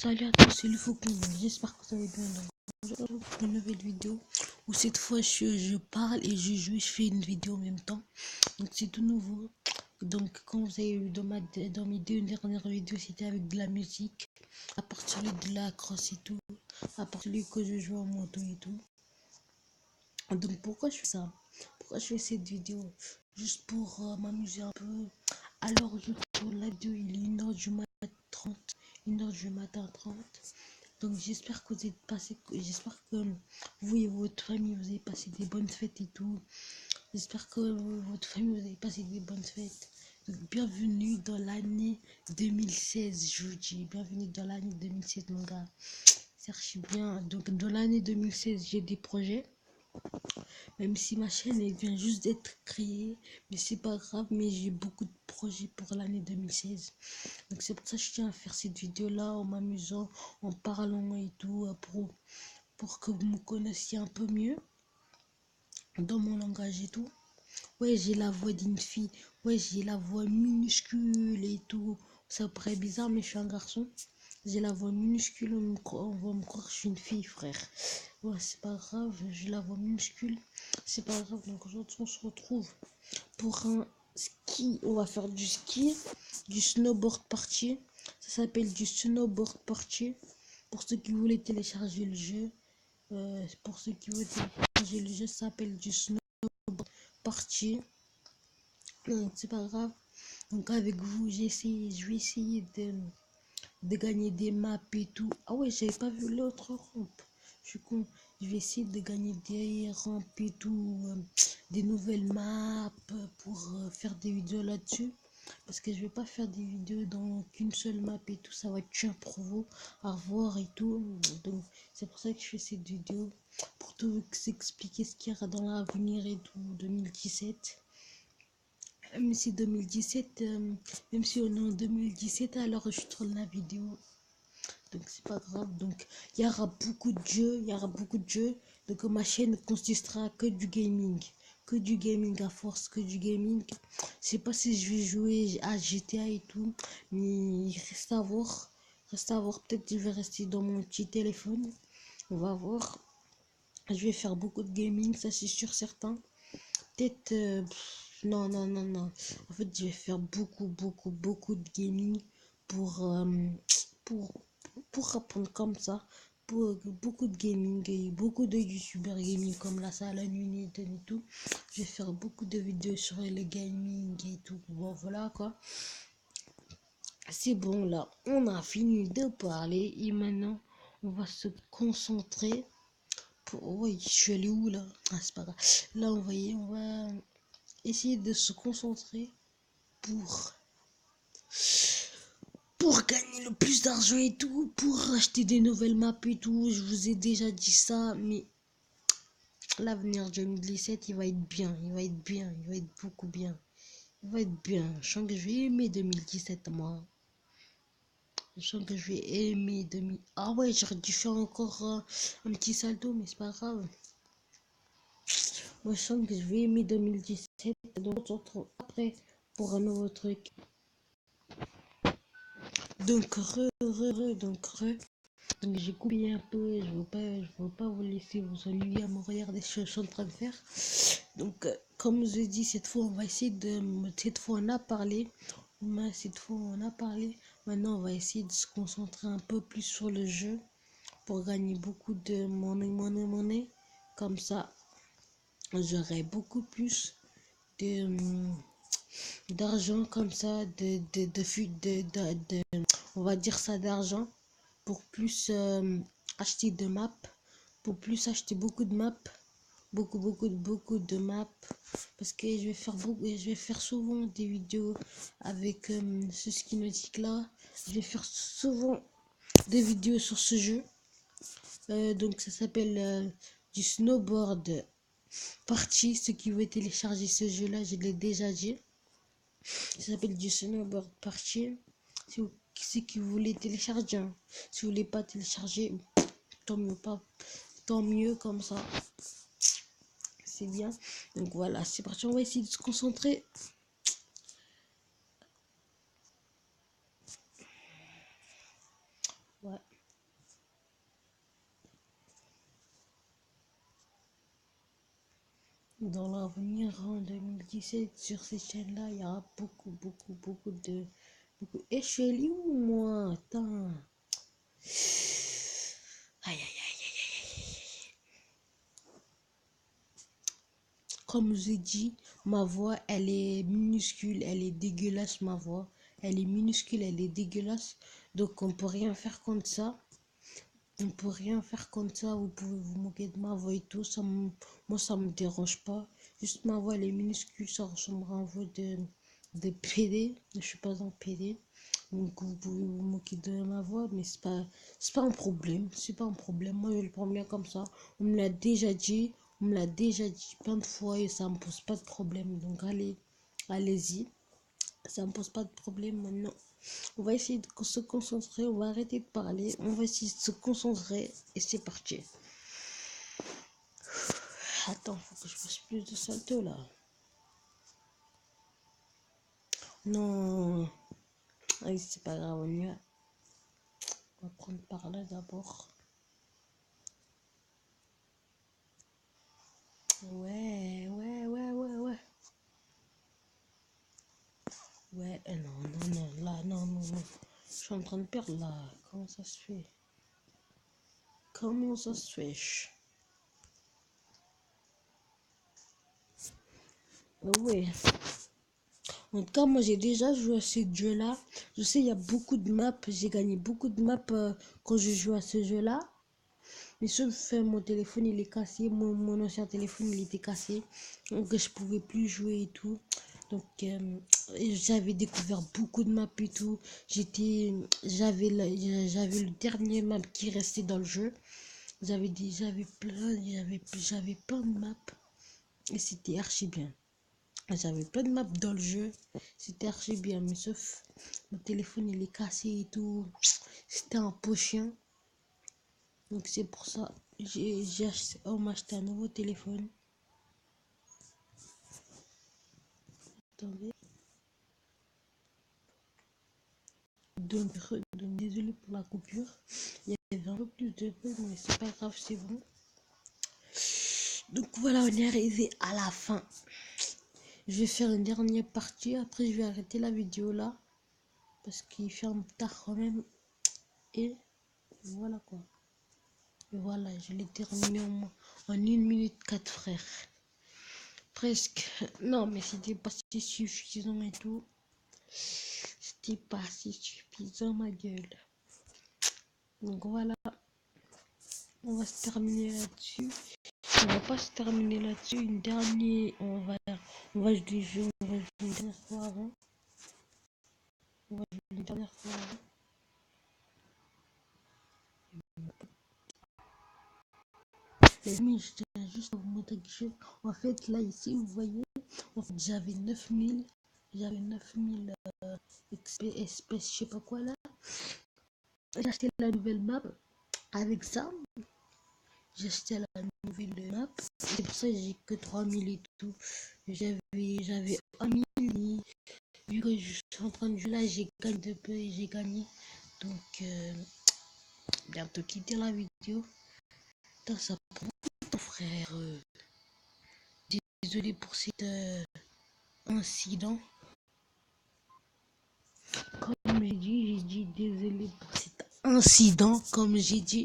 Salut à tous, c'est le Faucon. J'espère que vous allez bien. Donc, aujourd'hui, pour une nouvelle vidéo où cette fois je parle et je joue, je fais une vidéo en même temps. Donc c'est tout nouveau. Donc comme vous avez vu dans mes deux dernières vidéos, c'était avec de la musique, à partir de la crosse et tout, à partir que je joue en moto et tout. Donc pourquoi je fais ça? Pourquoi je fais cette vidéo? Juste pour m'amuser un peu. Alors je tourne la vidéo, il est 1h du matin 30. 1h du matin 30. Donc j'espère que vous êtes passé, j'espère que vous et votre famille vous avez passé des bonnes fêtes et tout. J'espère que votre famille vous avez passé des bonnes fêtes. Donc bienvenue dans l'année 2016, je vous dis, bienvenue dans l'année 2016 mon gars. C'est archi bien. Donc dans l'année 2016 j'ai des projets. Même si ma chaîne elle vient juste d'être créée, mais c'est pas grave, mais j'ai beaucoup de projets pour l'année 2016. Donc c'est pour ça que je tiens à faire cette vidéo là en m'amusant, en parlant et tout, pour que vous me connaissiez un peu mieux dans mon langage et tout. Ouais, j'ai la voix d'une fille, ouais, j'ai la voix minuscule et tout. Ça paraît bizarre, mais je suis un garçon. J'ai la voix minuscule, on va me croire que je suis une fille, frère. Ouais, c'est pas grave, j'ai la voix minuscule. C'est pas grave, donc aujourd'hui on se retrouve pour un ski. On va faire du ski, du snowboard party. Ça s'appelle du snowboard party. Pour ceux qui voulaient télécharger le jeu, pour ceux qui veulent télécharger le jeu, ça s'appelle du snowboard party. C'est pas grave. Donc avec vous, je vais essayer de gagner des maps et tout. Ah ouais, j'avais pas vu l'autre rampe. Je suis con. Je vais essayer de gagner des rampes et tout, des nouvelles maps pour faire des vidéos là-dessus. Parce que je vais pas faire des vidéos dans qu'une seule map et tout. Ça va être chiant pour vous à revoir et tout. Donc c'est pour ça que je fais cette vidéo. Pour tout vous expliquer ce qu'il y aura dans l'avenir et tout, 2017. Même si 2017, même si on est en 2017, alors je tourne la vidéo. Donc c'est pas grave. Donc il y aura beaucoup de jeux, il y aura beaucoup de jeux. Donc ma chaîne consistera que du gaming. Que du gaming à force, que du gaming. Je sais pas si je vais jouer à GTA et tout. Mais il reste à voir. Reste à voir. Peut-être que je vais rester dans mon petit téléphone. On va voir. Je vais faire beaucoup de gaming, ça c'est sûr certain. Peut-être non, non, non, non. En fait, je vais faire beaucoup de gaming pour, pour, pour apprendre comme ça. Pour beaucoup de gaming et beaucoup de youtubeurs gaming comme la salle à nuit et tout. Je vais faire beaucoup de vidéos sur le gaming et tout. Bon, voilà quoi. C'est bon, là, on a fini de parler et maintenant, on va se concentrer. Oui, je suis allé où là? Ah, c'est pas grave. Là, on va essayer de se concentrer pour gagner le plus d'argent et tout, pour acheter des nouvelles maps et tout. Je vous ai déjà dit ça, mais l'avenir 2017 il va être bien, il va être bien, il va être beaucoup bien, il va être bien. Je sens que je vais aimer 2017 moi. Je sens que je vais aimer 2000. Ah ouais, j'aurais dû faire encore un petit salto, mais c'est pas grave. Moi je sens que je vais aimer 2017, donc on se retrouve après pour un nouveau truc. Donc donc j'ai coupé un peu, je veux pas vous laisser vous ennuyer à me regarder ce que je suis en train de faire. Donc comme je dis, cette fois on va essayer cette fois on a parlé, cette fois on a parlé. Maintenant on va essayer de se concentrer un peu plus sur le jeu pour gagner beaucoup de money. Comme ça j'aurai beaucoup plus de d'argent comme ça, on va dire ça, d'argent pour plus acheter de maps, pour plus acheter beaucoup de maps, beaucoup de maps, parce que je vais faire souvent des vidéos avec ce skinotique là. Je vais faire souvent des vidéos sur ce jeu. Donc ça s'appelle du snowboard party. Ceux qui veulent télécharger ce jeu là, je l'ai déjà dit. Ça s'appelle du snowboard party. Si qui voulez télécharger, hein. Si vous voulez pas télécharger, tant mieux pas, tant mieux comme ça. C'est bien. Donc voilà, c'est parti. On va essayer de se concentrer. Ouais. Dans l'avenir, en 2017, sur ces chaînes-là, il y aura beaucoup de... Beaucoup... Et je suis où, moi? Attends. Aïe, aïe, aïe. Comme j'ai dit, ma voix, elle est minuscule, elle est dégueulasse, ma voix. Elle est minuscule, elle est dégueulasse. Donc, on peut rien faire contre ça. On peut rien faire contre ça. Vous pouvez vous moquer de ma voix et tout. Moi, ça me dérange pas. Juste ma voix, elle est minuscule. Ça ressemblera à une voix de PD. Je suis pas un PD. Donc, vous pouvez vous moquer de ma voix. Mais c'est pas un problème. C'est pas un problème. Moi, je le prends bien comme ça. On me l'a déjà dit. On me l'a déjà dit plein de fois et ça me pose pas de problème. Donc, allez-y. Ça me pose pas de problème maintenant. On va essayer de se concentrer, on va arrêter de parler, on va essayer de se concentrer et c'est parti. Attends, faut que je fasse plus de salto là. Non, allez, c'est pas grave, on va prendre par là d'abord. Ouais. Ouais, non, là, non. Je suis en train de perdre là. Comment ça se fait? Comment ça se fait? Ouais. En tout cas, moi j'ai déjà joué à ce jeu-là. Je sais, il y a beaucoup de maps. J'ai gagné beaucoup de maps quand je joue à ce jeu-là. Mais sauf mon téléphone il est cassé. Mon ancien téléphone il était cassé. Donc je pouvais plus jouer et tout. Donc j'avais découvert beaucoup de maps et tout. J'avais le dernier map qui restait dans le jeu. J'avais plein de maps. Et c'était archi bien. J'avais plein de maps dans le jeu. C'était archi bien. Mais sauf mon téléphone il est cassé et tout. C'était un pot chien. Donc c'est pour ça on m'a acheté un nouveau téléphone. Attendez. Donc désolé pour la coupure. Il y avait un peu plus de bruit mais c'est pas grave, c'est bon. Donc voilà, on est arrivé à la fin. Je vais faire une dernière partie. Après je vais arrêter la vidéo là. Parce qu'il ferme tard quand même. Et voilà quoi. Et voilà, je l'ai terminé en 1 minute 4 frères. Presque. Non mais c'était pas si suffisant et tout. C'était pas si suffisant ma gueule. Donc voilà, on va se terminer là-dessus. On va pas se terminer là-dessus. On va jouer une dernière fois avant. On va jouer une dernière fois avant. Les amis, je tiens juste à vous montrer quelque chose. En fait, là, ici, vous voyez, en fait, j'avais 9000 espèces, je sais pas quoi là. J'ai acheté la nouvelle map. Avec ça, j'ai acheté la nouvelle map. C'est pour ça que j'ai que 3000 et tout. J'avais 1000. Vu que je suis en train de jouer là, j'ai gagné de peu et j'ai gagné. Donc, bientôt quitter la vidéo. Putain, ça prend ton frère. Désolé pour cet incident. Comme j'ai dit désolé pour cet incident. Comme j'ai dit.